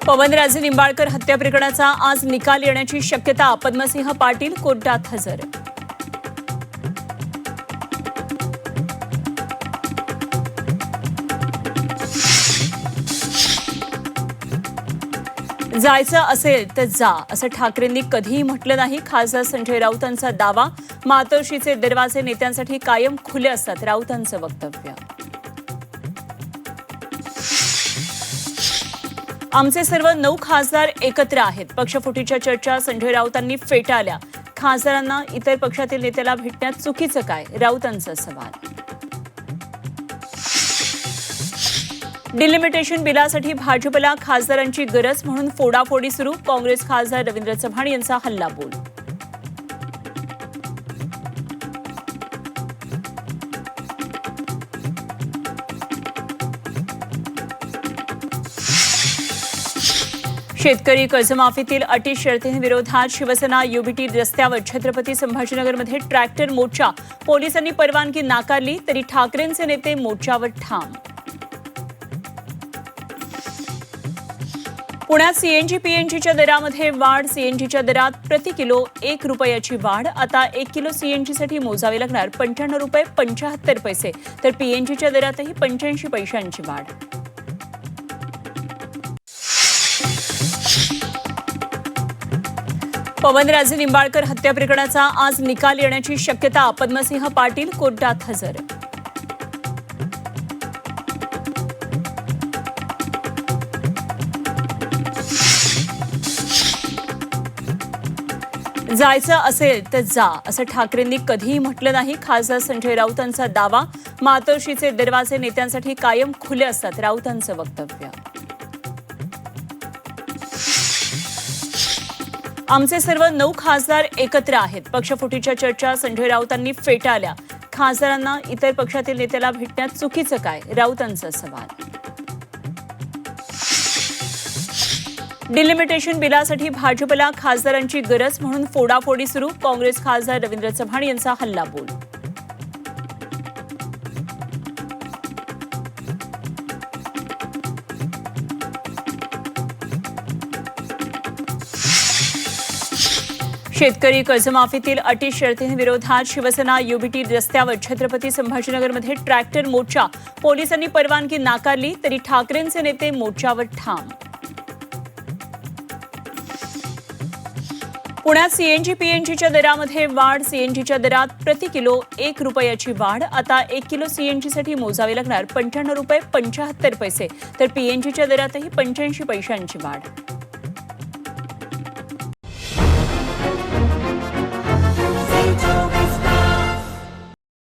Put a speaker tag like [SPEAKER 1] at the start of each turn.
[SPEAKER 1] पवनराजे निंबाळकर हत्या प्रकरणाचा आज निकाल येण्याची शक्यता. पद्मसिंह पाटील कोर्टात हजर. जायचं असेल तर जा असं ठाकरेंनी कधीही म्हटलं नाही. खासदार संजय राऊतांचा दावा. मातोश्रीचे दरवाजे नेत्यांसाठी कायम खुले असतात, राऊतांचं वक्तव्य. आमचे सर्व 9 खासदार एकत्र आहेत. पक्षफुटीच्या चर्चा संजय राऊतांनी फेटाळल्या. खासदारांना इतर पक्षातील नेत्याला भेटण्यात चुकीचं काय, राऊतांचा सवाल. डिलिमिटेशन बिलासाठी भाजपला खासदारांची गरज म्हणून फोडाफोडी सुरू. काँग्रेस खासदार रवींद्र चव्हाण यांचा हल्लाबोल. शेतकरी कर्जमाफीतील अटी शर्तींविरोधात शिवसेना युबीटी रस्त्यावर. छत्रपती संभाजीनगरमध्ये ट्रॅक्टर मोर्चा. पोलिसांनी परवानगी नाकारली तरी ठाकरेंचे नेते मोर्चावर ठाम. पुण्यात सीएनजी पीएनजीच्या दरामध्ये वाढ. सीएनजीच्या दरात प्रति किलो 1 रुपयाची वाढ. आता 1 किलो सीएनजीसाठी मोजावे लागणार 95 रुपये 75 पैसे, तर पीएनजीच्या दरातही 85 पैशांची वाढ. पवनराजे निंबाळकर हत्या प्रकरणाचा आज निकाल येण्याची शक्यता. पद्मसिंह पाटील कोर्टात हजर. जायचं असेल तर जा असं ठाकरेंनी कधीही म्हटलं नाही. खासदार संजय राऊतांचा दावा. मातोश्रीचे दरवाजे नेत्यांसाठी कायम खुले असतात, राऊतांचं वक्तव्य. आमचे सर्व 9 खासदार एकत्र आहेत. पक्षफुटीच्या चर्चा संजय राऊतांनी फेटाळल्या. खासदारांना इतर पक्षातील नेत्याला भेटण्यात चुकीचं काय, राऊतांचा सवाल. डिलिमिटेशन बिलासाठी भाजपला खासदारांची गरज म्हणून फोडाफोडी सुरू. काँग्रेस खासदार रवींद्र चव्हाण यांचा हल्लाबोल. शेतकरी कर्जमाफीतील अटी शर्तींविरोधात शिवसेना युबीटी रस्त्यावर. छत्रपती संभाजीनगरमध्ये ट्रॅक्टर मोर्चा. पोलिसांनी परवानगी नाकारली तरी ठाकरेंचे नेते मोर्चावर ठाम. पुण्यात सीएनजी पीएनजीच्या दरामध्ये वाढ. सीएनजीच्या दरात प्रति किलो 1 रुपयाची वाढ. आता 1 किलो सीएनजीसाठी मोजावे लागणार 95 रुपये 75 पैसे, तर पीएनजीच्या दरातही 85 पैशांची वाढ.